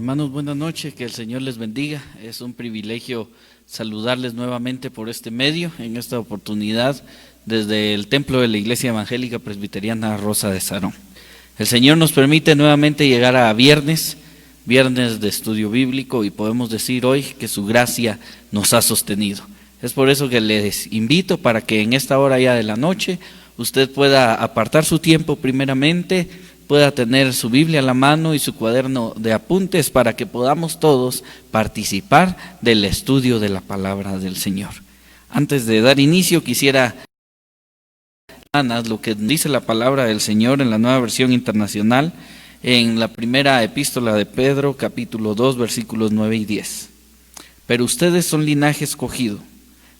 Hermanos, buenas noches, que el Señor les bendiga. Es un privilegio saludarles nuevamente por este medio, en esta oportunidad, desde el templo de la Iglesia Evangélica Presbiteriana Rosa de Sarón. El Señor nos permite nuevamente llegar a viernes de estudio bíblico, y podemos decir hoy que su gracia nos ha sostenido. Es por eso que les invito para que en esta hora ya de la noche usted pueda apartar su tiempo primeramente, pueda tener su Biblia a la mano y su cuaderno de apuntes para que podamos todos participar del estudio de la palabra del Señor. Antes de dar inicio, quisiera lo que dice la palabra del Señor en la Nueva Versión Internacional, en la primera epístola de Pedro, capítulo 2, versículos 9 y 10. Pero ustedes son linaje escogido,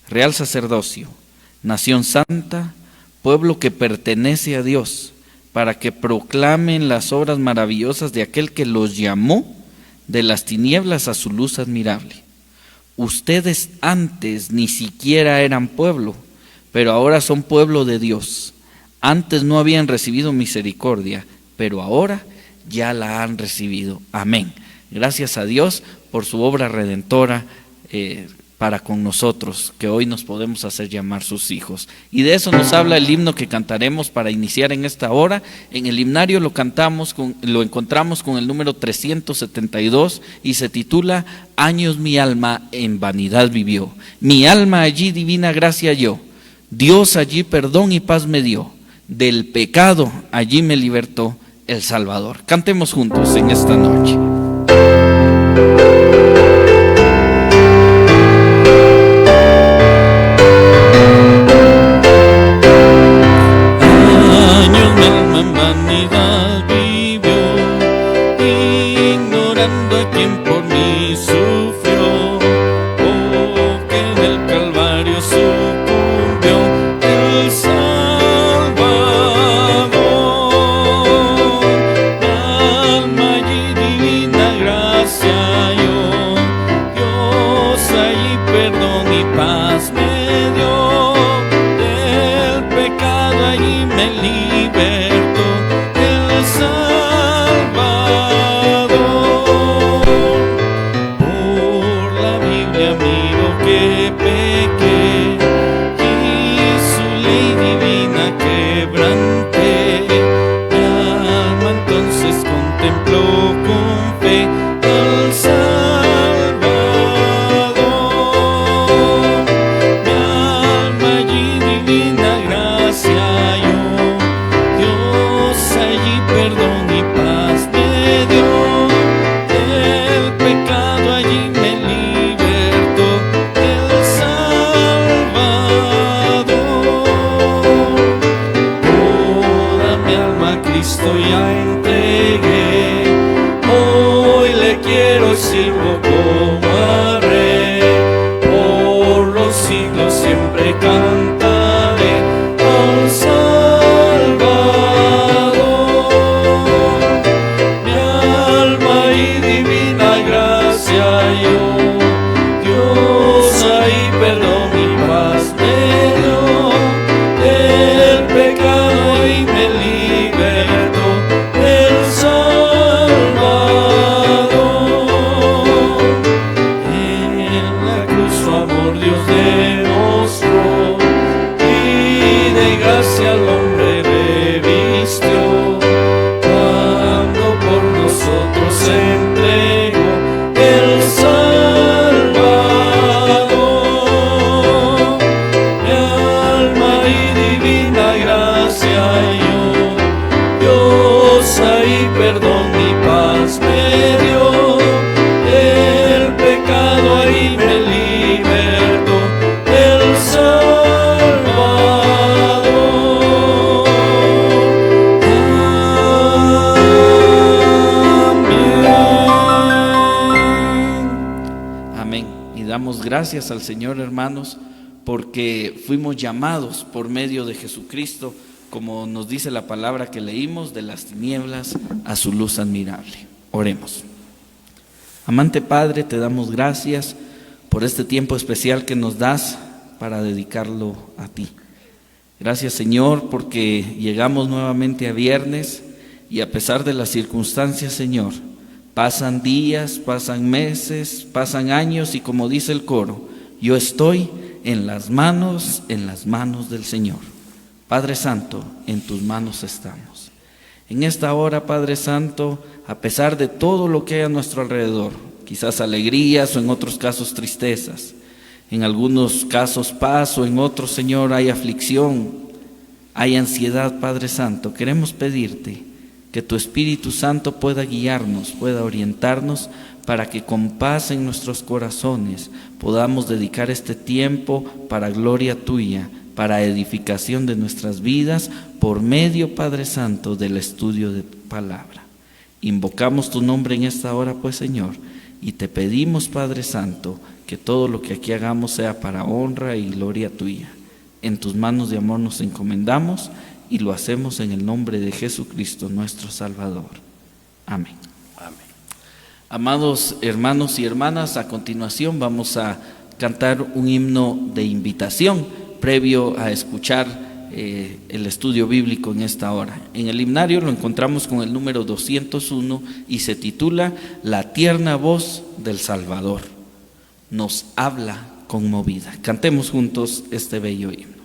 real sacerdocio, nación santa, pueblo que pertenece a Dios, para que proclamen las obras maravillosas de aquel que los llamó de las tinieblas a su luz admirable. Ustedes antes ni siquiera eran pueblo, pero ahora son pueblo de Dios. Antes no habían recibido misericordia, pero ahora ya la han recibido. Amén. Gracias a Dios por su obra redentora para con nosotros, que hoy nos podemos hacer llamar sus hijos. Y de eso nos habla el himno que cantaremos para iniciar en esta hora. En el himnario lo encontramos con el número 372 y se titula Años mi alma en vanidad vivió. Mi alma allí divina gracia halló. Dios allí perdón y paz me dio. Del pecado allí me libertó el Salvador. Cantemos juntos en esta noche. Gracias al Señor, hermanos, porque fuimos llamados por medio de Jesucristo, como nos dice la palabra que leímos, de las tinieblas a su luz admirable. Oremos. Amante Padre, te damos gracias por este tiempo especial que nos das para dedicarlo a ti. Gracias, Señor, porque llegamos nuevamente a viernes y a pesar de las circunstancias, Señor, Pasan días, pasan meses, pasan años y como dice el coro, yo estoy en las manos del Señor. Padre Santo, en tus manos estamos. En esta hora, Padre Santo, a pesar de todo lo que hay a nuestro alrededor, quizás alegrías o en otros casos tristezas, en algunos casos paz o en otros, Señor, hay aflicción, hay ansiedad, Padre Santo, queremos pedirte que tu Espíritu Santo pueda guiarnos, pueda orientarnos para que con paz en nuestros corazones podamos dedicar este tiempo para gloria tuya, para edificación de nuestras vidas, por medio, Padre Santo, del estudio de tu palabra. Invocamos tu nombre en esta hora, pues, Señor, y te pedimos, Padre Santo, que todo lo que aquí hagamos sea para honra y gloria tuya. En tus manos de amor nos encomendamos y lo hacemos en el nombre de Jesucristo, nuestro Salvador. Amén. Amén. Amados hermanos y hermanas, a continuación vamos a cantar un himno de invitación previo a escuchar el estudio bíblico en esta hora. En el himnario lo encontramos con el número 201 y se titula La tierna voz del Salvador. Nos habla conmovida. Cantemos juntos este bello himno.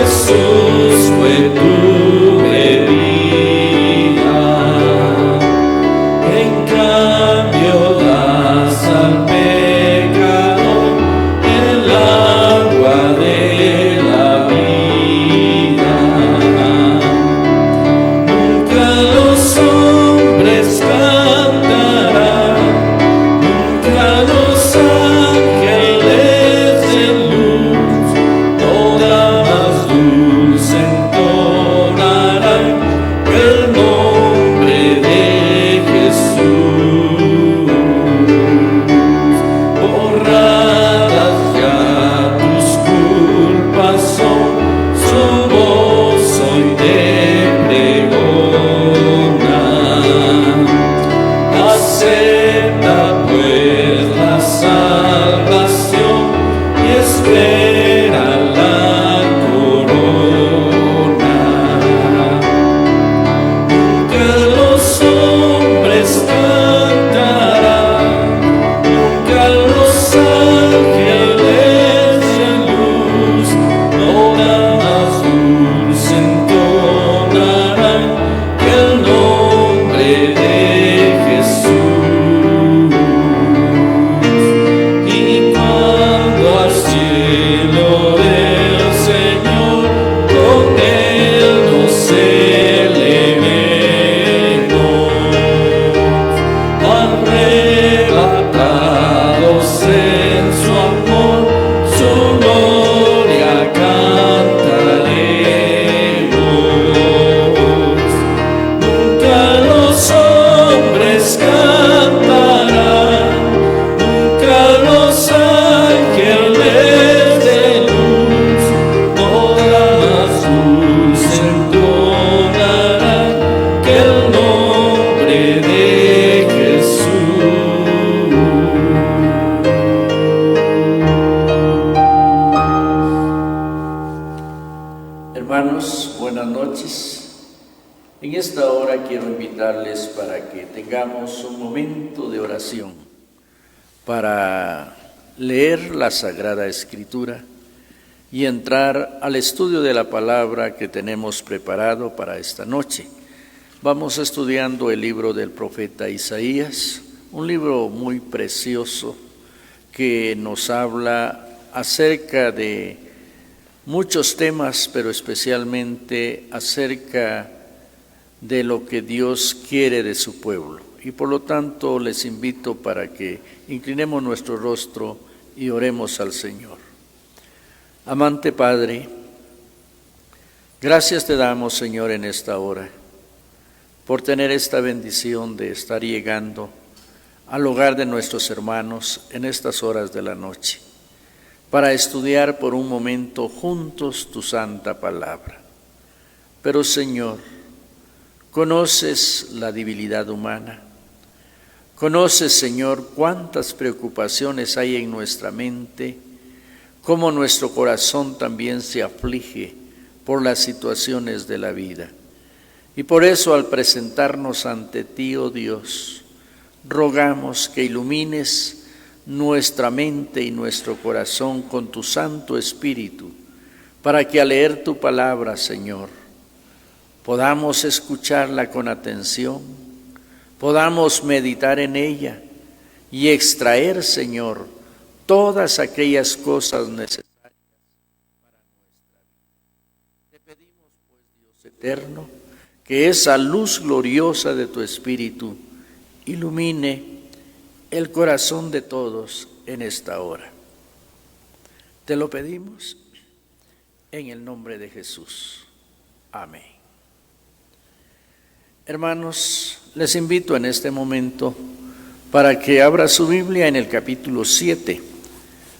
Jesús fue tu bebida. En esta hora quiero invitarles para que tengamos un momento de oración, para leer la Sagrada Escritura y entrar al estudio de la palabra que tenemos preparado para esta noche. Vamos estudiando el libro del profeta Isaías, un libro muy precioso que nos habla acerca de muchos temas, pero especialmente acerca de lo que Dios quiere de su pueblo. Y por lo tanto les invito para que inclinemos nuestro rostro y oremos al Señor. Amante Padre, gracias te damos, Señor, en esta hora, por tener esta bendición de estar llegando al hogar de nuestros hermanos en estas horas de la noche, para estudiar por un momento juntos tu santa palabra. Pero, Señor, conoces la debilidad humana. Conoces, Señor, cuántas preocupaciones hay en nuestra mente, cómo nuestro corazón también se aflige por las situaciones de la vida. Y por eso, al presentarnos ante ti, oh Dios, rogamos que ilumines nuestra mente y nuestro corazón con tu Santo Espíritu, para que al leer tu palabra, Señor, podamos escucharla con atención, podamos meditar en ella y extraer, Señor, todas aquellas cosas necesarias para nuestra vida. Te pedimos, pues, Dios eterno, que esa luz gloriosa de tu Espíritu ilumine el corazón de todos en esta hora. Te lo pedimos en el nombre de Jesús. Amén. Hermanos, les invito en este momento para que abra su Biblia en el capítulo 7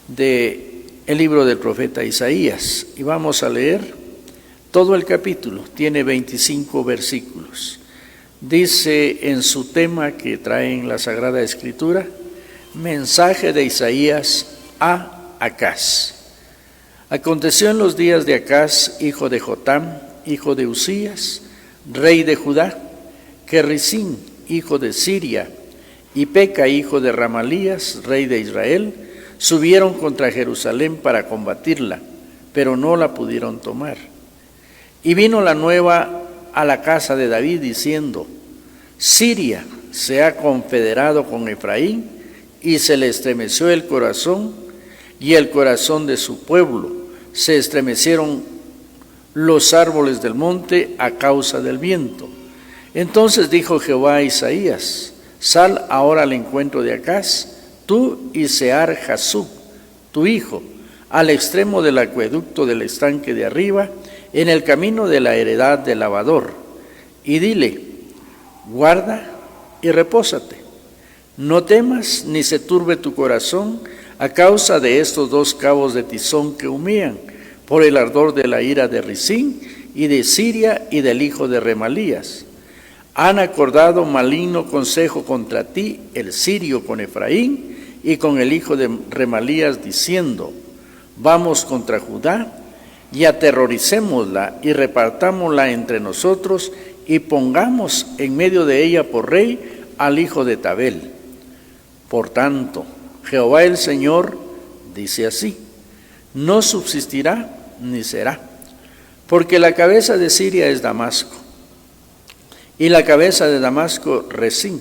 del libro del profeta Isaías. Y vamos a leer todo el capítulo, tiene 25 versículos. Dice en su tema que trae en la Sagrada Escritura, mensaje de Isaías a Acaz. Aconteció en los días de Acaz, hijo de Jotam, hijo de Uzías, rey de Judá, que Resín, hijo de Siria, y Peca, hijo de Ramalías, rey de Israel, subieron contra Jerusalén para combatirla, pero no la pudieron tomar. Y vino la nueva a la casa de David diciendo, Siria se ha confederado con Efraín, y se le estremeció el corazón y el corazón de su pueblo. Se estremecieron los árboles del monte a causa del viento. Entonces dijo Jehová a Isaías, sal ahora al encuentro de Acaz, tú y Sear Jasub, tu hijo, al extremo del acueducto del estanque de arriba, en el camino de la heredad del lavador, y dile, guarda y repósate, no temas ni se turbe tu corazón a causa de estos dos cabos de tizón que humían, por el ardor de la ira de Resín y de Siria y del hijo de Remalías. Han acordado maligno consejo contra ti, el sirio con Efraín y con el hijo de Remalías, diciendo, vamos contra Judá y aterroricémosla y repartámosla entre nosotros y pongamos en medio de ella por rey al hijo de Tabel. Por tanto, Jehová el Señor dice así, no subsistirá ni será, porque la cabeza de Siria es Damasco, y la cabeza de Damasco Resín,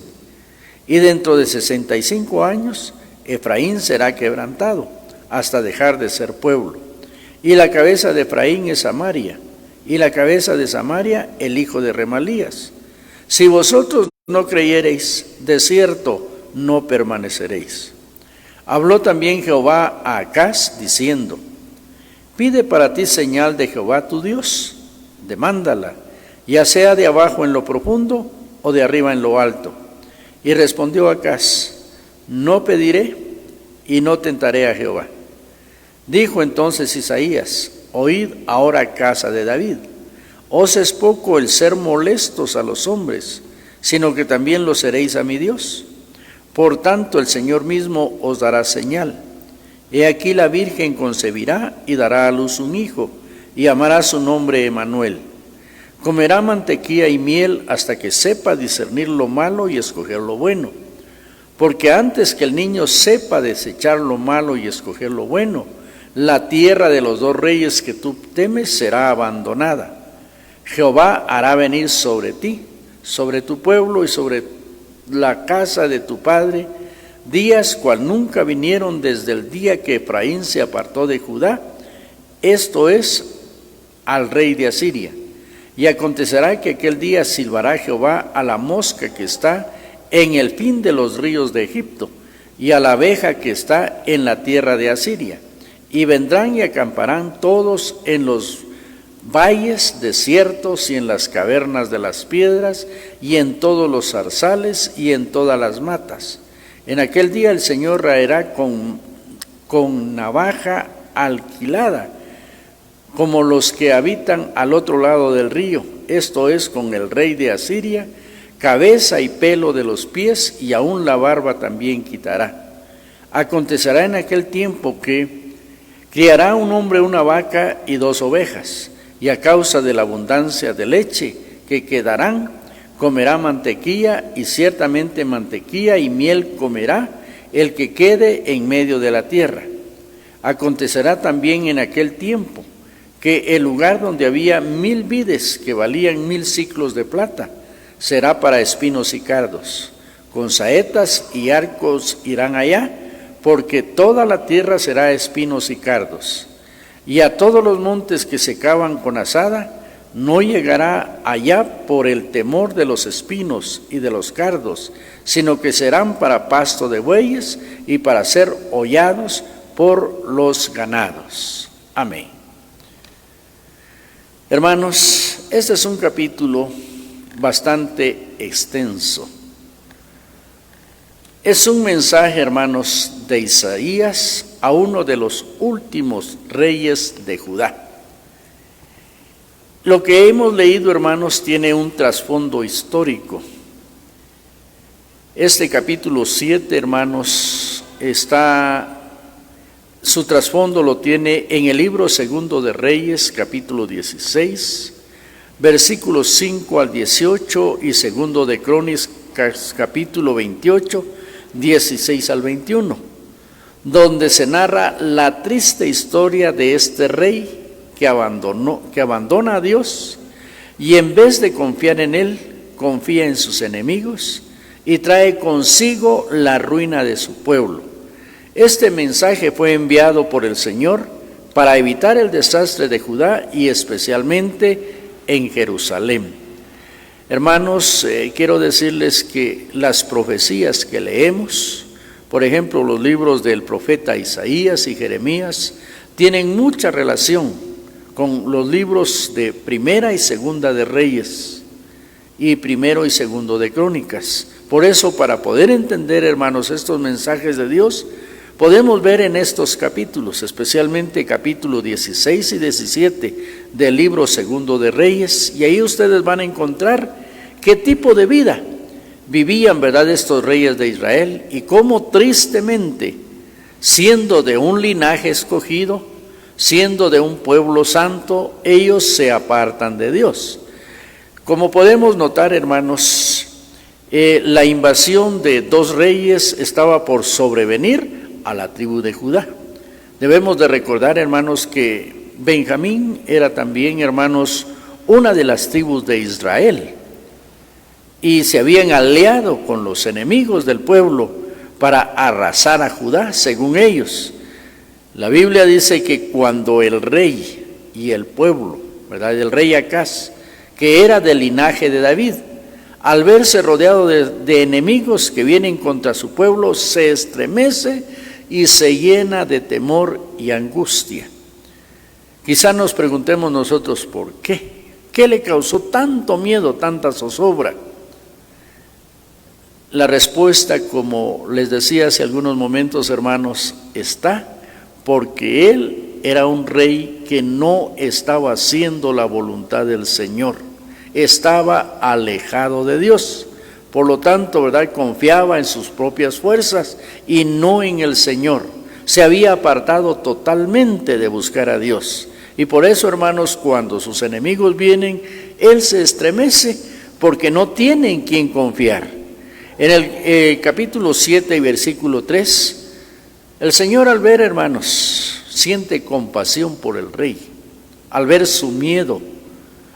y dentro de 65 años Efraín será quebrantado, hasta dejar de ser pueblo. Y la cabeza de Efraín es Samaria, y la cabeza de Samaria el hijo de Remalías. Si vosotros no creyereis, de cierto no permaneceréis. Habló también Jehová a Acaz, diciendo, pide para ti señal de Jehová tu Dios, demándala, ya sea de abajo en lo profundo o de arriba en lo alto. Y respondió Acaz, no pediré y no tentaré a Jehová. Dijo entonces Isaías, oíd ahora, casa de David, os es poco el ser molestos a los hombres, sino que también lo seréis a mi Dios. Por tanto, el Señor mismo os dará señal. He aquí la Virgen concebirá y dará a luz un hijo, y llamará su nombre Emmanuel. Comerá mantequilla y miel hasta que sepa discernir lo malo y escoger lo bueno. Porque antes que el niño sepa desechar lo malo y escoger lo bueno, la tierra de los dos reyes que tú temes será abandonada. Jehová hará venir sobre ti, sobre tu pueblo y sobre la casa de tu padre, días cual nunca vinieron desde el día que Efraín se apartó de Judá, esto es, al rey de Asiria. Y acontecerá que aquel día silbará Jehová a la mosca que está en el fin de los ríos de Egipto, y a la abeja que está en la tierra de Asiria. Y vendrán y acamparán todos en los valles desiertos y en las cavernas de las piedras, y en todos los zarzales y en todas las matas. En aquel día el Señor raerá con navaja alquilada, como los que habitan al otro lado del río, esto es, con el rey de Asiria, cabeza y pelo de los pies, y aún la barba también quitará. Acontecerá en aquel tiempo que criará un hombre una vaca y 2 ovejas, y a causa de la abundancia de leche que quedarán, comerá mantequilla, y ciertamente mantequilla y miel comerá el que quede en medio de la tierra. Acontecerá también en aquel tiempo que el lugar donde había 1000 vides que valían 1000 siclos de plata, será para espinos y cardos. Con saetas y arcos irán allá, porque toda la tierra será espinos y cardos. Y a todos los montes que se cavan con azada, no llegará allá por el temor de los espinos y de los cardos, sino que serán para pasto de bueyes y para ser hollados por los ganados. Amén. Hermanos, este es un capítulo bastante extenso. Es un mensaje, hermanos, de Isaías a uno de los últimos reyes de Judá. Lo que hemos leído, hermanos, tiene un trasfondo histórico. Este capítulo 7, hermanos, su trasfondo lo tiene en el libro segundo de Reyes, capítulo 16, versículos 5 al 18, y segundo de Crónicas, capítulo 28, 16 al 21, donde se narra la triste historia de este rey que abandona a Dios y en vez de confiar en Él, confía en sus enemigos y trae consigo la ruina de su pueblo. Este mensaje fue enviado por el Señor para evitar el desastre de Judá y especialmente en Jerusalén. Hermanos, quiero decirles que las profecías que leemos, por ejemplo, los libros del profeta Isaías y Jeremías, tienen mucha relación con los libros de Primera y Segunda de Reyes y Primero y Segundo de Crónicas. Por eso, para poder entender, hermanos, estos mensajes de Dios, podemos ver en estos capítulos, especialmente capítulo 16 y 17 del libro Segundo de Reyes, y ahí ustedes van a encontrar qué tipo de vida vivían, ¿verdad?, estos reyes de Israel, y cómo tristemente, siendo de un linaje escogido, siendo de un pueblo santo, ellos se apartan de Dios. Como podemos notar, hermanos, la invasión de 2 reyes estaba por sobrevenir a la tribu de Judá. Debemos de recordar, hermanos, que Benjamín era también, hermanos, una de las tribus de Israel, y se habían aliado con los enemigos del pueblo para arrasar a Judá, según ellos. La Biblia dice que cuando el rey y el pueblo, ¿verdad?, el rey Acaz, que era del linaje de David, al verse rodeado de enemigos que vienen contra su pueblo, se estremece y se llena de temor y angustia. Quizá nos preguntemos nosotros por qué. ¿Qué le causó tanto miedo, tanta zozobra? La respuesta, como les decía hace algunos momentos, hermanos, está porque él era un rey que no estaba haciendo la voluntad del Señor, estaba alejado de Dios. Por lo tanto, ¿verdad?, confiaba en sus propias fuerzas y no en el Señor. Se había apartado totalmente de buscar a Dios. Y por eso, hermanos, cuando sus enemigos vienen, él se estremece porque no tiene en quién confiar. En el capítulo 7 y versículo 3, el Señor, al ver, hermanos, siente compasión por el rey, al ver su miedo,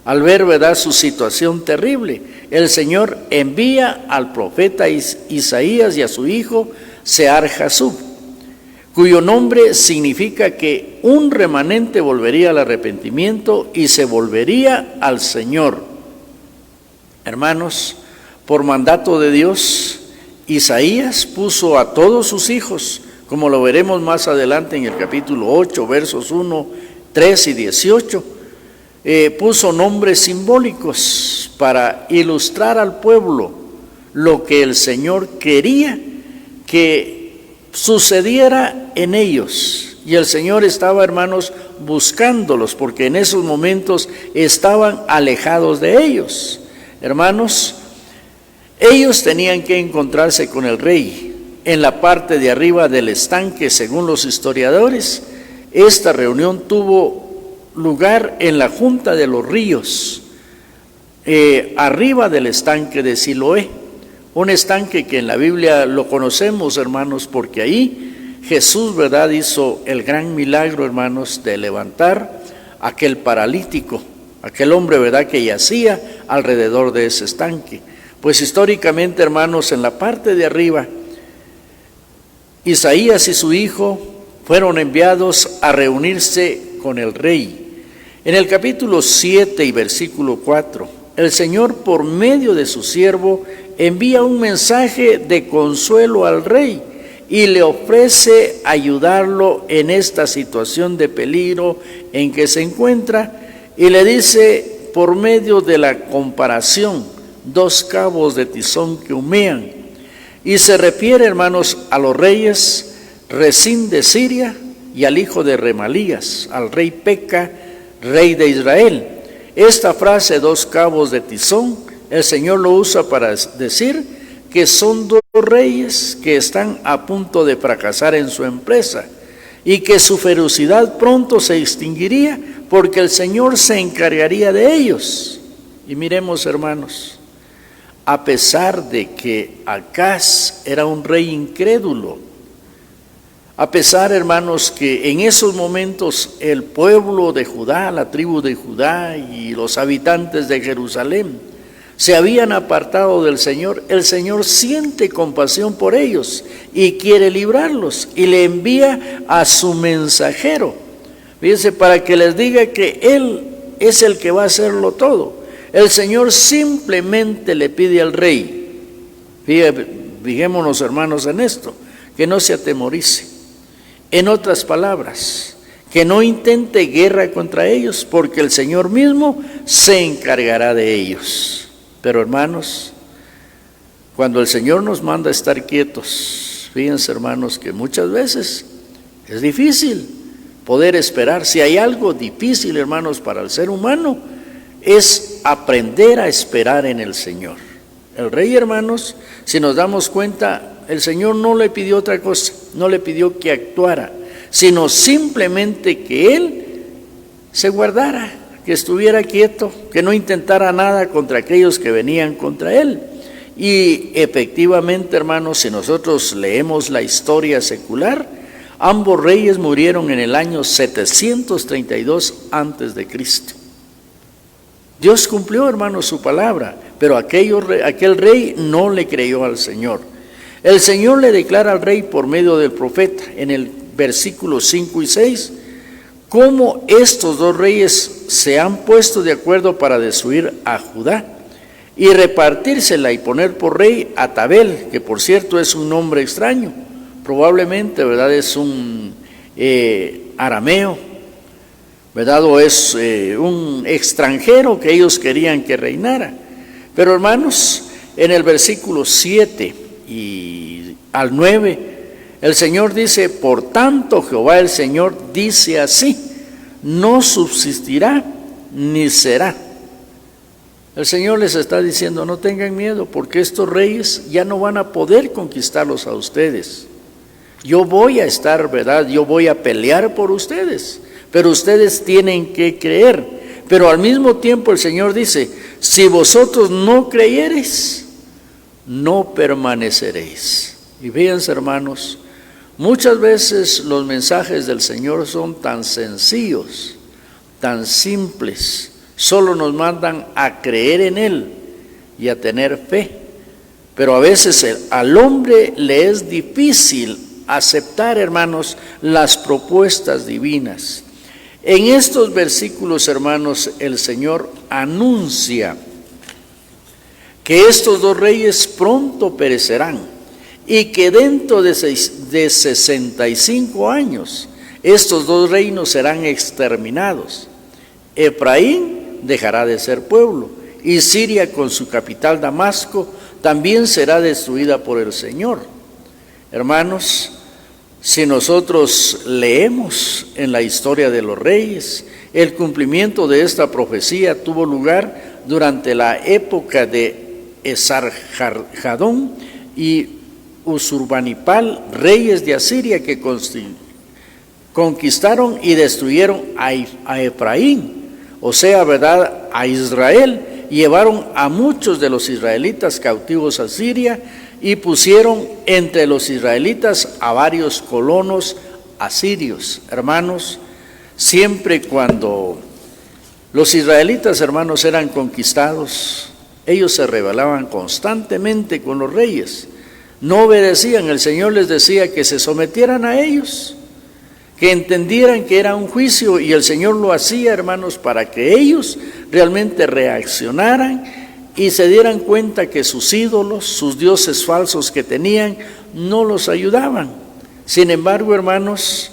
al ver, ¿verdad?, su situación terrible. El Señor envía al profeta Isaías y a su hijo Sear-Jasub, cuyo nombre significa que un remanente volvería al arrepentimiento y se volvería al Señor. Hermanos, por mandato de Dios, Isaías puso a todos sus hijos, como lo veremos más adelante en el capítulo 8, versos 1, 3 y 18, puso nombres simbólicos para ilustrar al pueblo lo que el Señor quería que sucediera en ellos. Y el Señor estaba, hermanos, buscándolos, porque en esos momentos estaban alejados de ellos. Hermanos, ellos tenían que encontrarse con el rey en la parte de arriba del estanque. Según los historiadores, esta reunión tuvo lugar en la junta de los ríos, arriba del estanque de Siloé, un estanque que en la Biblia lo conocemos, hermanos, porque ahí Jesús, ¿verdad?, hizo el gran milagro, hermanos, de levantar aquel paralítico, aquel hombre, ¿verdad?, que yacía alrededor de ese estanque. Pues históricamente, hermanos, en la parte de arriba, Isaías y su hijo fueron enviados a reunirse con el rey. En el capítulo 7 y versículo 4, el Señor, por medio de su siervo, envía un mensaje de consuelo al rey y le ofrece ayudarlo en esta situación de peligro en que se encuentra, y le dice, por medio de la comparación, 2 cabos de tizón que humean, y se refiere, hermanos, a los reyes Resín de Siria y al hijo de Remalías, al rey Peca, rey de Israel. Esta frase, 2 cabos de tizón, el Señor lo usa para decir que son 2 reyes que están a punto de fracasar en su empresa y que su ferocidad pronto se extinguiría porque el Señor se encargaría de ellos. Y miremos, hermanos, a pesar de que Acaz era un rey incrédulo, a pesar, hermanos, que en esos momentos el pueblo de Judá, la tribu de Judá y los habitantes de Jerusalén se habían apartado del Señor, el Señor siente compasión por ellos y quiere librarlos, y le envía a su mensajero, fíjense, para que les diga que Él es el que va a hacerlo todo. El Señor simplemente le pide al rey, fijémonos, hermanos, en esto, que no se atemorice. En otras palabras, que no intente guerra contra ellos, porque el Señor mismo se encargará de ellos. Pero, hermanos, cuando el Señor nos manda a estar quietos, fíjense, hermanos, que muchas veces es difícil poder esperar. Si hay algo difícil, hermanos, para el ser humano, es aprender a esperar en el Señor. El rey, hermanos, si nos damos cuenta, el Señor no le pidió otra cosa, no le pidió que actuara, sino simplemente que Él se guardara, que estuviera quieto, que no intentara nada contra aquellos que venían contra Él. Y efectivamente, hermanos, si nosotros leemos la historia secular, ambos reyes murieron en el año 732 antes de Cristo. Dios cumplió, hermanos, su palabra, pero aquel rey no le creyó al Señor. El Señor le declara al rey por medio del profeta en el versículo 5 y 6, cómo estos 2 reyes se han puesto de acuerdo para destruir a Judá y repartírsela y poner por rey a Tabel, que por cierto es un nombre extraño, probablemente, ¿verdad?, es un arameo, ¿verdad?, o es un extranjero que ellos querían que reinara. Pero, hermanos, en el versículo 7 y al 9, el Señor dice, por tanto Jehová el Señor dice así, no subsistirá ni será. El Señor les está diciendo, no tengan miedo, porque estos reyes ya no van a poder conquistarlos a ustedes. Yo voy a estar, ¿verdad?, yo voy a pelear por ustedes, pero ustedes tienen que creer. Pero al mismo tiempo el Señor dice, si vosotros no creyereis, no permaneceréis. Y fíjense, hermanos, muchas veces los mensajes del Señor son tan sencillos, tan simples, solo nos mandan a creer en Él y a tener fe. Pero a veces al hombre le es difícil aceptar, hermanos, las propuestas divinas. En estos versículos, hermanos, el Señor anuncia que estos dos reyes pronto perecerán y que dentro de 65 años estos dos reinos serán exterminados. Efraín dejará de ser pueblo y Siria con su capital Damasco también será destruida por el Señor. Hermanos, si nosotros leemos en la historia de los reyes, el cumplimiento de esta profecía tuvo lugar durante la época de Esarhadón y Usurbanipal, reyes de Asiria que conquistaron y destruyeron a Efraín, o sea, ¿verdad?, a Israel. Llevaron a muchos de los israelitas cautivos a Siria y pusieron entre los israelitas a varios colonos asirios. Hermanos, siempre cuando los israelitas, hermanos, eran conquistados, ellos se rebelaban constantemente con los reyes, no obedecían. El Señor les decía que se sometieran a ellos, que entendieran que era un juicio, y el Señor lo hacía, hermanos, para que ellos realmente reaccionaran y se dieran cuenta que sus ídolos, sus dioses falsos que tenían, no los ayudaban. Sin embargo, hermanos,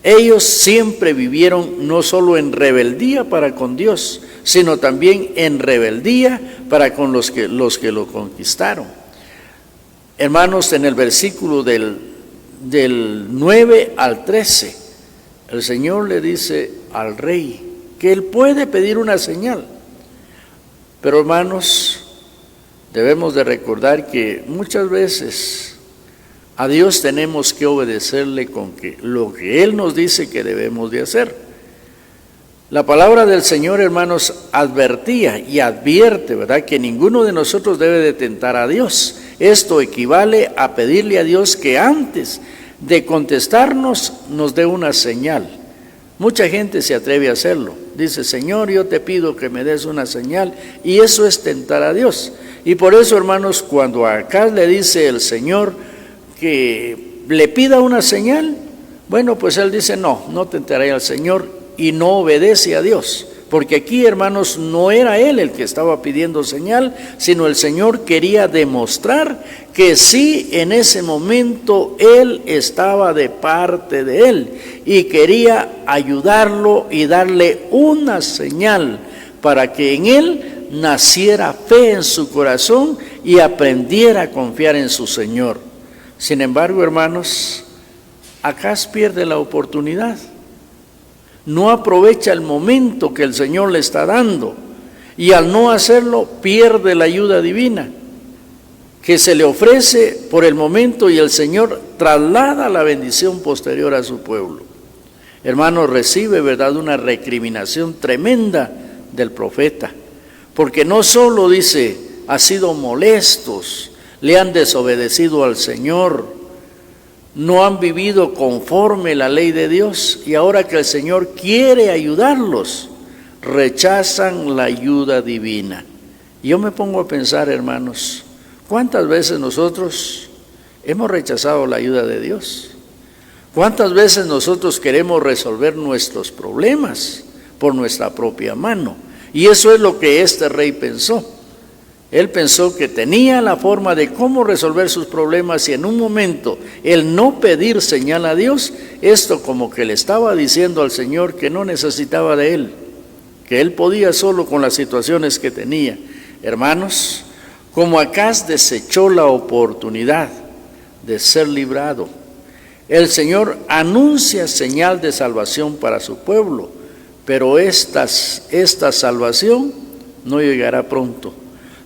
ellos siempre vivieron no solo en rebeldía para con Dios, sino también en rebeldía para con los que lo conquistaron. Hermanos, en el versículo del 9 al 13, el Señor le dice al rey que él puede pedir una señal. Pero, hermanos, debemos de recordar que muchas veces a Dios tenemos que obedecerle con lo que Él nos dice que debemos de hacer. La palabra del Señor, hermanos, advertía y advierte, ¿verdad?, que ninguno de nosotros debe de tentar a Dios. Esto equivale a pedirle a Dios que antes de contestarnos nos dé una señal. Mucha gente se atreve a hacerlo. Dice, Señor, yo te pido que me des una señal, y eso es tentar a Dios. Y por eso, hermanos, cuando acá le dice el Señor que le pida una señal, bueno, pues él dice, no tentaré al Señor, y no obedece a Dios. Porque aquí, hermanos, no era él el que estaba pidiendo señal, sino el Señor quería demostrar que sí, en ese momento él estaba de parte de él y quería ayudarlo y darle una señal para que en él naciera fe en su corazón y aprendiera a confiar en su Señor. Sin embargo, hermanos, Acaz pierde la oportunidad. No aprovecha el momento que el Señor le está dando, y al no hacerlo pierde la ayuda divina que se le ofrece por el momento, y el Señor traslada la bendición posterior a su pueblo. Hermanos, recibe, ¿verdad?, una recriminación tremenda del profeta, porque no solo dice, ha sido molestos, le han desobedecido al Señor, no han vivido conforme la ley de Dios, y ahora que el Señor quiere ayudarlos, rechazan la ayuda divina. Y yo me pongo a pensar, hermanos, ¿cuántas veces nosotros hemos rechazado la ayuda de Dios? ¿Cuántas veces nosotros queremos resolver nuestros problemas por nuestra propia mano? Y eso es lo que este rey pensó. Él pensó que tenía la forma de cómo resolver sus problemas, y en un momento el no pedir señal a Dios, esto como que le estaba diciendo al Señor que no necesitaba de él, que él podía solo con las situaciones que tenía. Hermanos, como Acaz desechó la oportunidad de ser librado, el Señor anuncia señal de salvación para su pueblo, pero esta salvación no llegará pronto,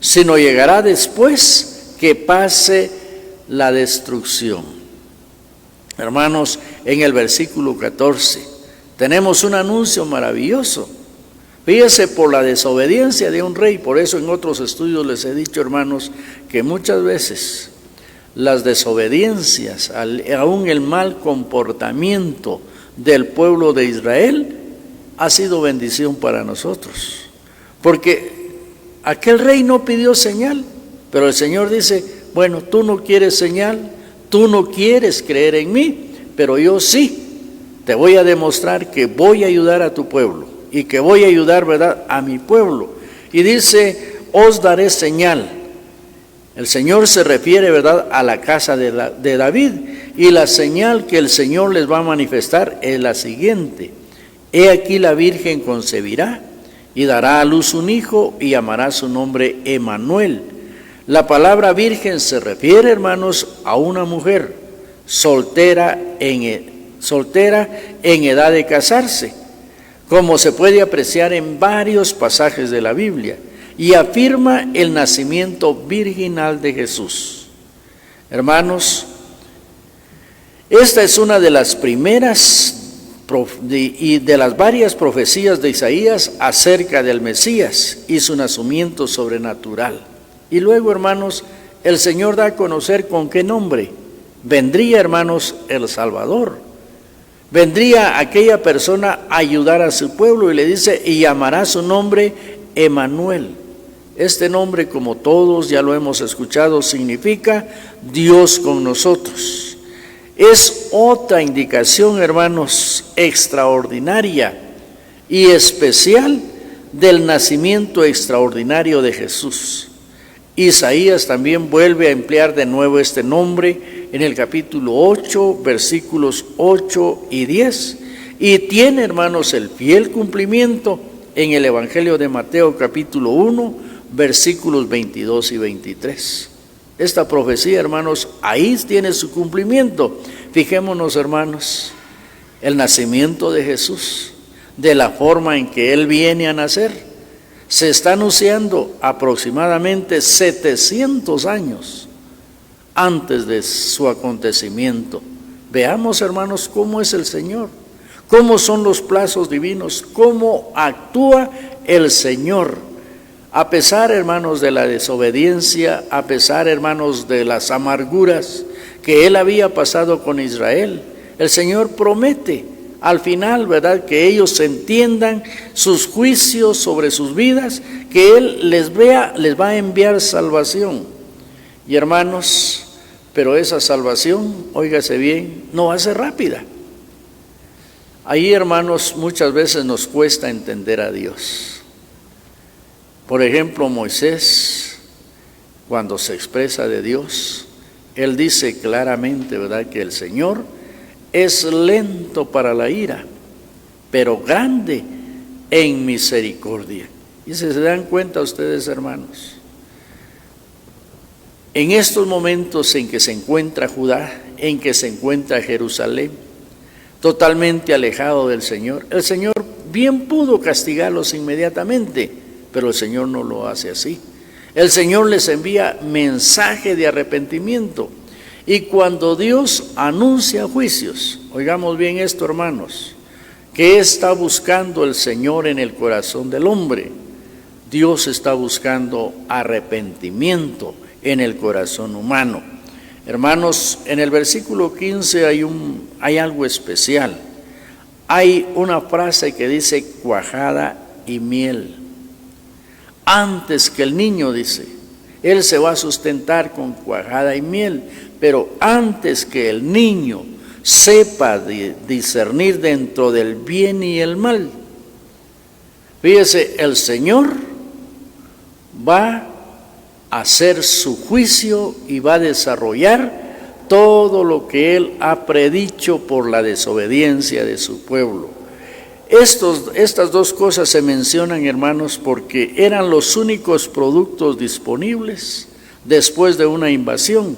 sino llegará después que pase la destrucción. Hermanos, en el versículo 14 tenemos un anuncio maravilloso. Fíjese, por la desobediencia de un rey. Por eso en otros estudios les he dicho, hermanos, que muchas veces las desobediencias, aún el mal comportamiento del pueblo de Israel, ha sido bendición para nosotros. Porque aquel rey no pidió señal, pero el Señor dice, bueno, tú no quieres señal, tú no quieres creer en mí, pero yo sí te voy a demostrar que voy a ayudar a tu pueblo y que voy a ayudar, ¿verdad?, a mi pueblo. Y dice, os daré señal. El Señor se refiere, ¿verdad?, a la casa de David, y la señal que el Señor les va a manifestar es la siguiente: he aquí la Virgen concebirá y dará a luz un hijo y llamará su nombre Emmanuel. La palabra virgen se refiere, hermanos, a una mujer soltera en edad de casarse, como se puede apreciar en varios pasajes de la Biblia, y afirma el nacimiento virginal de Jesús. Hermanos, esta es una de las primeras y de las varias profecías de Isaías acerca del Mesías y su nacimiento sobrenatural. Y luego, hermanos, el Señor da a conocer con qué nombre vendría, hermanos, el Salvador. Vendría aquella persona a ayudar a su pueblo, y le dice, y llamará su nombre Emmanuel. Este nombre, como todos ya lo hemos escuchado, significa Dios con nosotros. Es otra indicación, hermanos, extraordinaria y especial del nacimiento extraordinario de Jesús. Isaías también vuelve a emplear de nuevo este nombre en el capítulo 8, versículos 8 y 10, y tiene, hermanos, el fiel cumplimiento en el Evangelio de Mateo, capítulo 1, versículos 22 y 23. Esta profecía, hermanos, ahí tiene su cumplimiento. Fijémonos, hermanos, el nacimiento de Jesús, de la forma en que Él viene a nacer, se está anunciando aproximadamente 700 años antes de su acontecimiento. Veamos, hermanos, cómo es el Señor, cómo son los plazos divinos, cómo actúa el Señor. A pesar, hermanos, de la desobediencia, a pesar, hermanos, de las amarguras que Él había pasado con Israel, el Señor promete al final, ¿verdad?, que ellos entiendan sus juicios sobre sus vidas, que Él les va a enviar salvación. Y, hermanos, pero esa salvación, óigase bien, no va a ser rápida. Ahí, hermanos, muchas veces nos cuesta entender a Dios. Por ejemplo, Moisés, cuando se expresa de Dios, él dice claramente, ¿verdad?, que el Señor es lento para la ira, pero grande en misericordia. Y se dan cuenta ustedes, hermanos, en estos momentos en que se encuentra Judá, en que se encuentra Jerusalén, totalmente alejado del Señor, el Señor bien pudo castigarlos inmediatamente, pero el Señor no lo hace así. El Señor les envía mensaje de arrepentimiento. Y cuando Dios anuncia juicios, oigamos bien esto, hermanos, ¿qué está buscando el Señor en el corazón del hombre? Dios está buscando arrepentimiento en el corazón humano. Hermanos, en el versículo 15 hay algo especial. Hay una frase que dice cuajada y miel. Antes que el niño, dice, él se va a sustentar con cuajada y miel, pero antes que el niño sepa discernir dentro del bien y el mal, fíjese, el Señor va a hacer su juicio y va a desarrollar todo lo que Él ha predicho por la desobediencia de su pueblo. Estas dos cosas se mencionan, hermanos, porque eran los únicos productos disponibles después de una invasión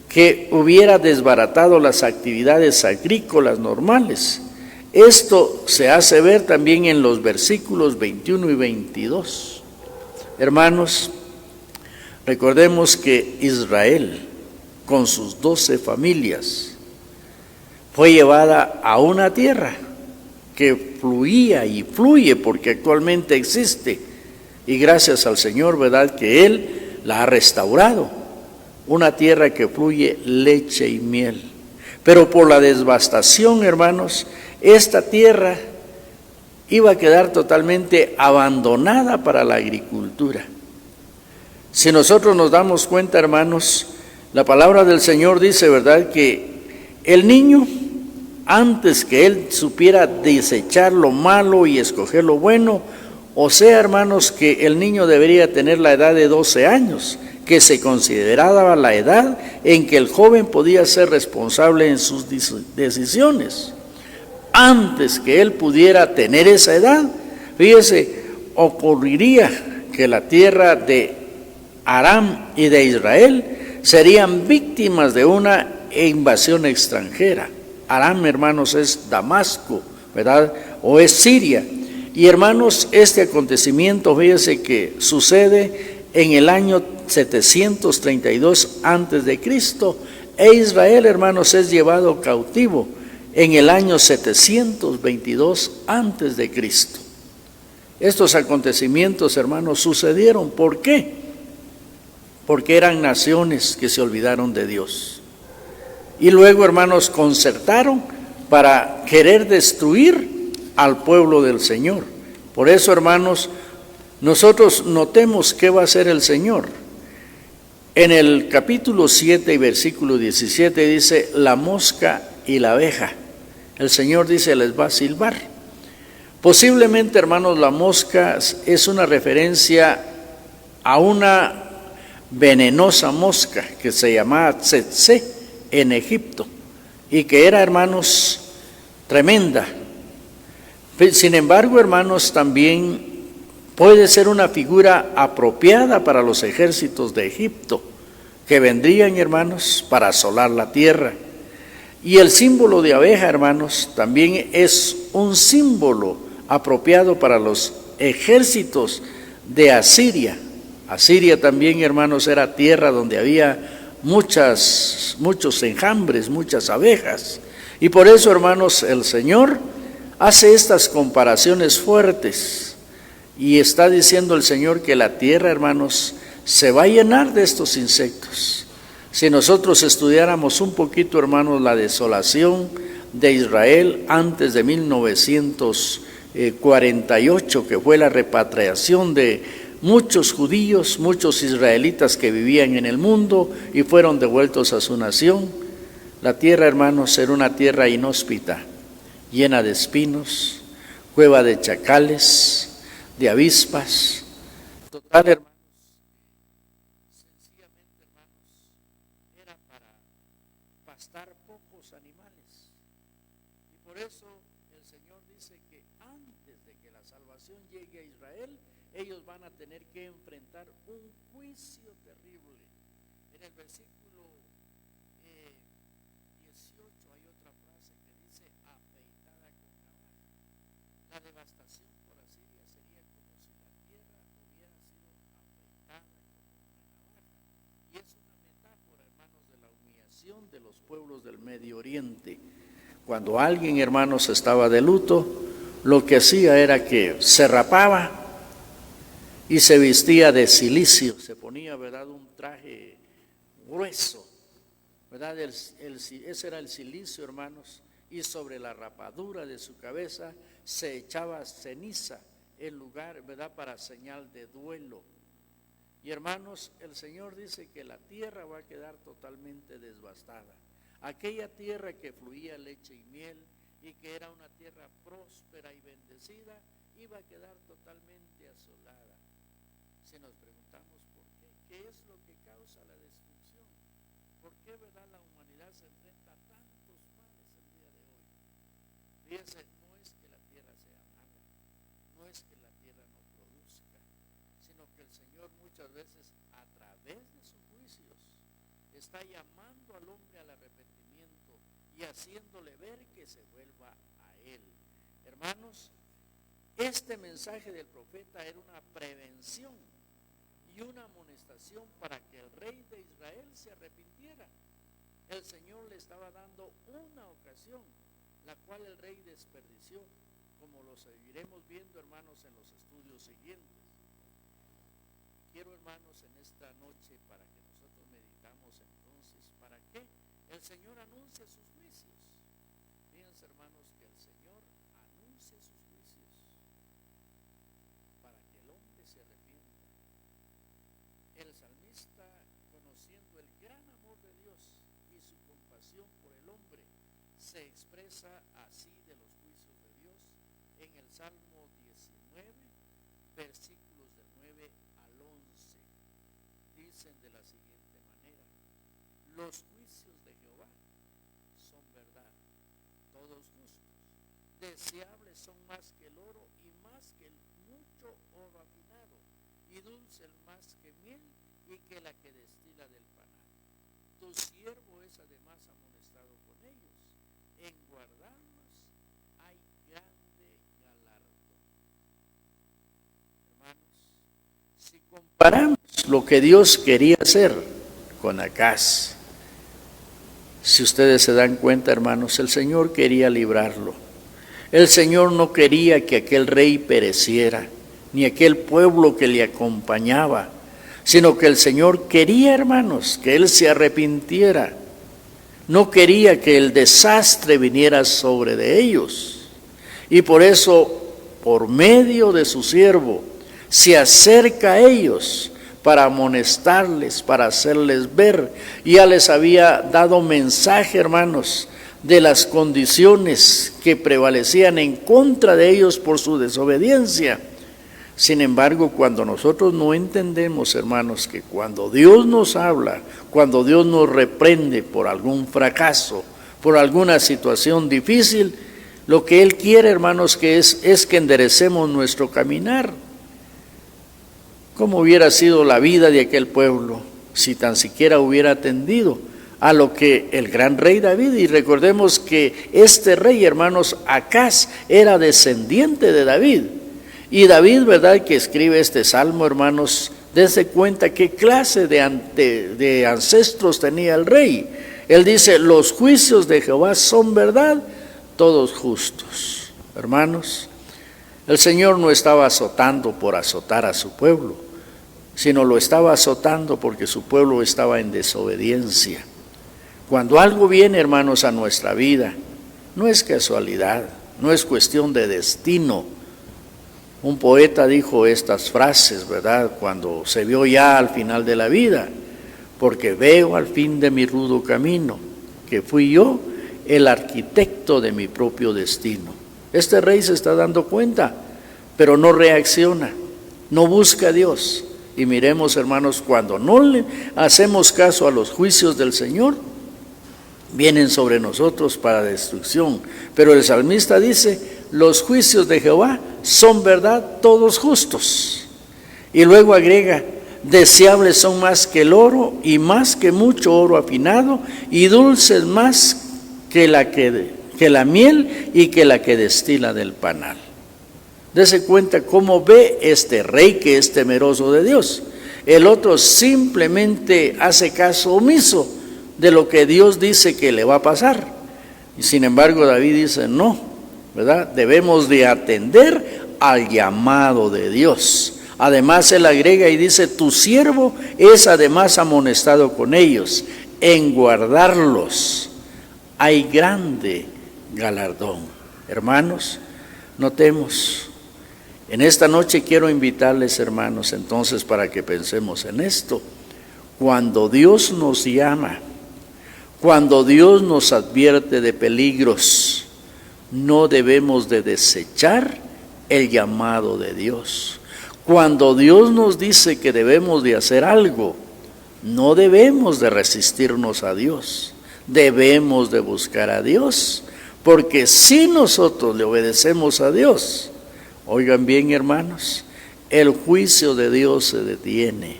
que hubiera desbaratado las actividades agrícolas normales. Esto se hace ver también en los versículos 21 y 22. Hermanos, recordemos que Israel, con sus 12 familias, fue llevada a una tierra que fluía y fluye porque actualmente existe. Y gracias al Señor, ¿verdad?, que Él la ha restaurado. Una tierra que fluye leche y miel. Pero por la devastación, hermanos, esta tierra iba a quedar totalmente abandonada para la agricultura. Si nosotros nos damos cuenta, hermanos, la palabra del Señor dice, ¿verdad?, que el niño, antes que él supiera desechar lo malo y escoger lo bueno, o sea, hermanos, que el niño debería tener la edad de 12 años, que se consideraba la edad en que el joven podía ser responsable en sus decisiones. Antes que él pudiera tener esa edad, fíjese, ocurriría que la tierra de Aram y de Israel serían víctimas de una invasión extranjera. Aram, hermanos, es Damasco, ¿verdad?, o es Siria. Y hermanos, este acontecimiento, fíjese que sucede en el año 732 antes de Cristo, e Israel, hermanos, es llevado cautivo en el año 722 antes de Cristo. Estos acontecimientos, hermanos, sucedieron. ¿Por qué? Porque eran naciones que se olvidaron de Dios. Y luego, hermanos, concertaron para querer destruir al pueblo del Señor. Por eso, hermanos, nosotros notemos qué va a hacer el Señor. En el capítulo 7 y versículo 17 dice, la mosca y la abeja. El Señor dice, les va a silbar. Posiblemente, hermanos, la mosca es una referencia a una venenosa mosca que se llamaba tsetse en Egipto y que era, hermanos, tremenda. Sin embargo, hermanos, también puede ser una figura apropiada para los ejércitos de Egipto que vendrían, hermanos, para asolar la tierra. Y el símbolo de abeja, hermanos, también es un símbolo apropiado para los ejércitos de Asiria. Asiria también, hermanos, era tierra donde había muchos enjambres, muchas abejas. Y por eso, hermanos, el Señor hace estas comparaciones fuertes. Y está diciendo el Señor que la tierra, hermanos, se va a llenar de estos insectos. Si nosotros estudiáramos un poquito, hermanos, la desolación de Israel antes de 1948, que fue la repatriación de muchos judíos, muchos israelitas que vivían en el mundo y fueron devueltos a su nación. La tierra, hermanos, era una tierra inhóspita, llena de espinos, cueva de chacales, de avispas. Total, hermanos, sencillamente, hermanos, era para pastar pocos animales. Y por eso el Señor dice que antes de que la salvación llegue a Israel, ellos van a tener que enfrentar un juicio terrible. En el versículo 18 hay otra frase que dice afeitada con navaja. La devastación por Asiria sería como si la tierra hubiera sido afeitada con una navaja. Y es una metáfora, hermanos, de la humillación de los pueblos del Medio Oriente. Cuando alguien, hermanos, estaba de luto, lo que hacía era que se rapaba y se vestía de cilicio, se ponía, ¿verdad?, un traje grueso, ¿verdad? Ese era el cilicio, hermanos, y sobre la rapadura de su cabeza se echaba ceniza en lugar, ¿verdad?, para señal de duelo. Y hermanos, el Señor dice que la tierra va a quedar totalmente devastada. Aquella tierra que fluía leche y miel y que era una tierra próspera y bendecida, iba a quedar totalmente asolada. Si nos preguntamos por qué es lo que causa la destrucción, por qué, ¿verdad?, la humanidad se enfrenta a tantos males el día de hoy. Fíjense, no es que la tierra sea mala, no es que la tierra no produzca, sino que el Señor muchas veces a través de sus juicios está llamando al hombre al arrepentimiento y haciéndole ver que se vuelva a Él. Hermanos, este mensaje del profeta era una prevención y una amonestación para que el rey de Israel se arrepintiera. El Señor le estaba dando una ocasión, la cual el rey desperdició. como lo seguiremos viendo, hermanos, en los estudios siguientes. Quiero, hermanos, en esta noche, para que nosotros meditamos entonces, ¿para qué el Señor anuncia sus juicios? Fíjense, hermanos, que el Señor anuncia sus juicios para que el hombre se arrepienta. El salmista, conociendo el gran amor de Dios y su compasión por el hombre, se expresa así de los juicios de Dios en el Salmo 19, versículos del 9 al 11. Dicen de la siguiente manera: los juicios de Jehová son verdad, todos justos. Deseables son más que el oro y más que el mucho oro afinado, y dulce más que miel y que la que destila del panal. Tu siervo es además amonestado con ellos. En guardarlos hay grande galardón. Hermanos, si comparamos lo que Dios quería hacer con Acaz, si ustedes se dan cuenta, hermanos, el Señor quería librarlo. El Señor no quería que aquel rey pereciera, ni aquel pueblo que le acompañaba, sino que el Señor quería, hermanos, que él se arrepintiera. No quería que el desastre viniera sobre de ellos. Y por eso, por medio de su siervo, se acerca a ellos para amonestarles, para hacerles ver. Ya les había dado mensaje, hermanos, de las condiciones que prevalecían en contra de ellos por su desobediencia. Sin embargo, cuando nosotros no entendemos, hermanos, que cuando Dios nos habla, cuando Dios nos reprende por algún fracaso, por alguna situación difícil, lo que Él quiere, hermanos, que es que enderecemos nuestro caminar. ¿Cómo hubiera sido la vida de aquel pueblo si tan siquiera hubiera atendido a lo que el gran rey David? Y recordemos que este rey, hermanos, Acaz, era descendiente de David. Y David, ¿verdad?, que escribe este salmo, hermanos, dense cuenta qué clase de ancestros tenía el rey. Él dice: los juicios de Jehová son verdad, todos justos. Hermanos, el Señor no estaba azotando por azotar a su pueblo, sino lo estaba azotando porque su pueblo estaba en desobediencia. Cuando algo viene, hermanos, a nuestra vida, no es casualidad, no es cuestión de destino. Un poeta dijo estas frases, ¿verdad?, cuando se vio ya al final de la vida: porque veo al fin de mi rudo camino, que fui yo el arquitecto de mi propio destino. Este rey se está dando cuenta, pero no reacciona, no busca a Dios. Y miremos, hermanos, cuando no le hacemos caso a los juicios del Señor, vienen sobre nosotros para destrucción. Pero el salmista dice: los juicios de Jehová son verdad, todos justos. Y luego agrega: deseables son más que el oro y más que mucho oro afinado, y dulces más que la miel y que la que destila del panal. Dese cuenta cómo ve este rey que es temeroso de Dios. El otro simplemente hace caso omiso de lo que Dios dice que le va a pasar. Y sin embargo David dice: no, ¿verdad? Debemos de atender al llamado de Dios. Además él agrega y dice: tu siervo es además amonestado con ellos. En guardarlos hay grande galardón. Hermanos, notemos, en esta noche quiero invitarles, hermanos, entonces, para que pensemos en esto. Cuando Dios nos llama, cuando Dios nos advierte de peligros, no debemos de desechar el llamado de Dios. Cuando Dios nos dice que debemos de hacer algo, no debemos de resistirnos a Dios. Debemos de buscar a Dios, porque si nosotros le obedecemos a Dios, oigan bien, hermanos, el juicio de Dios se detiene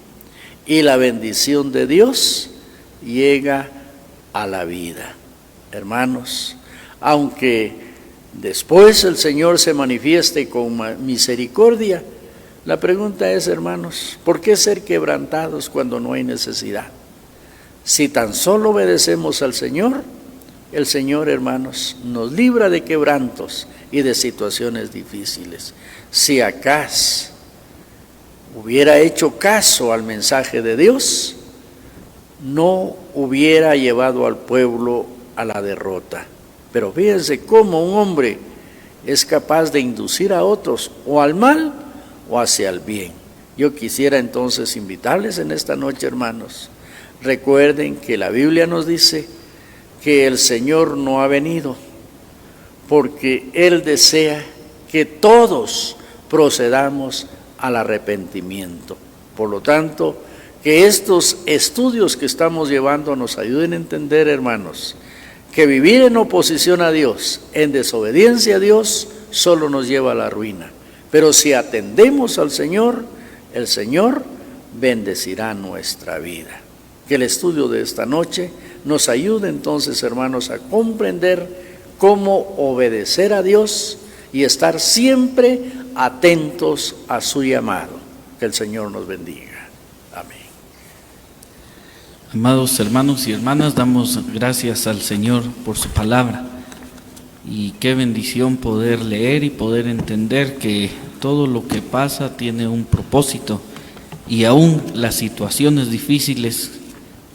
y la bendición de Dios llega a la vida. Hermanos, aunque después el Señor se manifieste con misericordia, la pregunta es, hermanos, ¿por qué ser quebrantados cuando no hay necesidad? Si tan solo obedecemos al Señor, el Señor, hermanos, nos libra de quebrantos y de situaciones difíciles. Si Acaz hubiera hecho caso al mensaje de Dios, no hubiera llevado al pueblo a la derrota. Pero fíjense cómo un hombre es capaz de inducir a otros o al mal o hacia el bien. Yo quisiera entonces invitarles en esta noche, hermanos, recuerden que la Biblia nos dice que el Señor no ha venido porque Él desea que todos procedamos al arrepentimiento. Por lo tanto, que estos estudios que estamos llevando nos ayuden a entender, hermanos, que vivir en oposición a Dios, en desobediencia a Dios, solo nos lleva a la ruina. Pero si atendemos al Señor, el Señor bendecirá nuestra vida. Que el estudio de esta noche nos ayude entonces, hermanos, a comprender cómo obedecer a Dios y estar siempre atentos a su llamado. Que el Señor nos bendiga. Amén. Amados hermanos y hermanas, damos gracias al Señor por su palabra. Y qué bendición poder leer y poder entender que todo lo que pasa tiene un propósito. Y aún las situaciones difíciles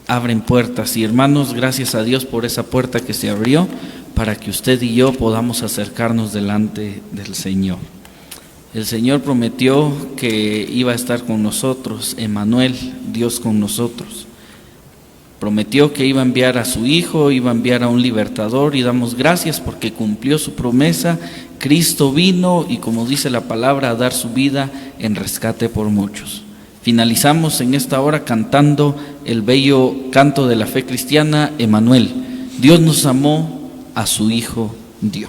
abren puertas. Y hermanos, gracias a Dios por esa puerta que se abrió para que usted y yo podamos acercarnos delante del Señor. El Señor prometió que iba a estar con nosotros, Emmanuel, Dios con nosotros. Prometió que iba a enviar a su Hijo, iba a enviar a un libertador, y damos gracias porque cumplió su promesa. Cristo vino y, como dice la palabra, a dar su vida en rescate por muchos. Finalizamos en esta hora cantando el bello canto de la fe cristiana, Emmanuel. Dios nos amó, a su Hijo dio.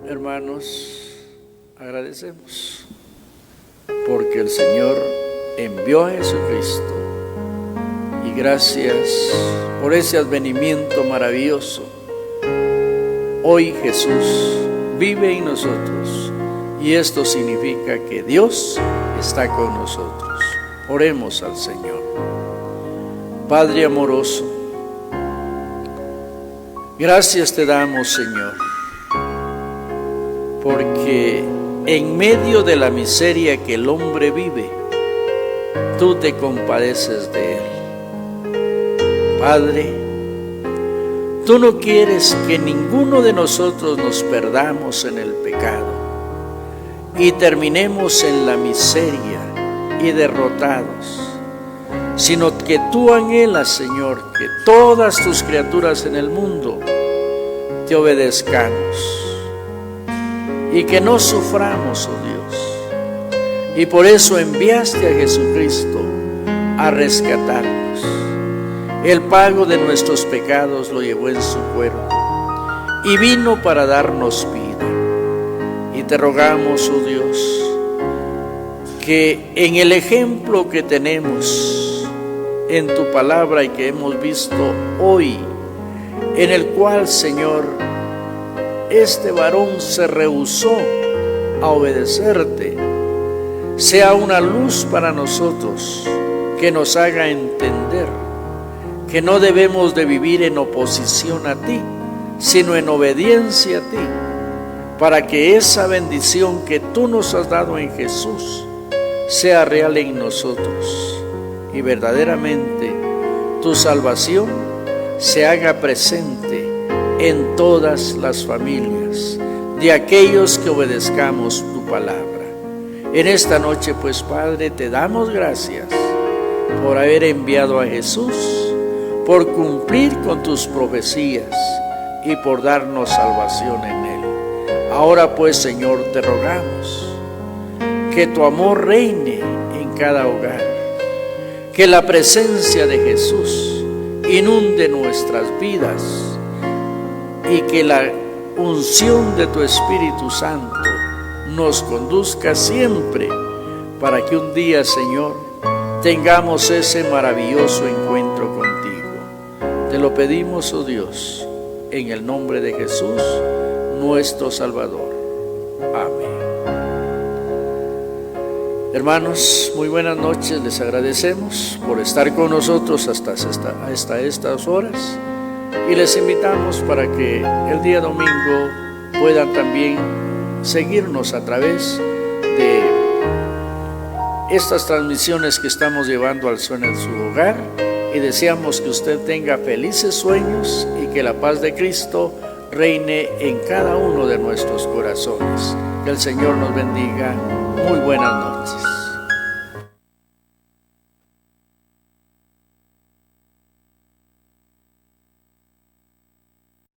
Hermanos, agradecemos porque el Señor envió a Jesucristo, y gracias por ese advenimiento maravilloso. Hoy Jesús vive en nosotros, y esto significa que Dios está con nosotros. Oremos al Señor. Padre amoroso, gracias te damos, Señor, porque en medio de la miseria que el hombre vive, tú te compadeces de él. Padre, tú no quieres que ninguno de nosotros nos perdamos en el pecado y terminemos en la miseria y derrotados, sino que tú anhelas, Señor, que todas tus criaturas en el mundo te obedezcamos y que no suframos, oh Dios. Y por eso enviaste a Jesucristo a rescatarnos. El pago de nuestros pecados lo llevó en su cuerpo y vino para darnos vida. Y te rogamos, oh Dios, que en el ejemplo que tenemos en tu palabra y que hemos visto hoy, en el cual, Señor, este varón se rehusó a obedecerte, sea una luz para nosotros que nos haga entender que no debemos de vivir en oposición a ti, sino en obediencia a ti, para que esa bendición que tú nos has dado en Jesús sea real en nosotros y verdaderamente tu salvación se haga presente en todas las familias de aquellos que obedezcamos tu palabra. En esta noche, pues, Padre, te damos gracias por haber enviado a Jesús, por cumplir con tus profecías y por darnos salvación en Él. Ahora, pues, Señor, te rogamos que tu amor reine en cada hogar, que la presencia de Jesús inunde nuestras vidas y que la unción de tu Espíritu Santo nos conduzca siempre para que un día, Señor, tengamos ese maravilloso encuentro contigo. Te lo pedimos, oh Dios, en el nombre de Jesús, nuestro Salvador. Amén. Hermanos, muy buenas noches, les agradecemos por estar con nosotros hasta estas horas y les invitamos para que el día domingo puedan también seguirnos a través de estas transmisiones que estamos llevando al Suena en su hogar, y deseamos que usted tenga felices sueños y que la paz de Cristo reine en cada uno de nuestros corazones. Que el Señor nos bendiga. Muy buenas noches.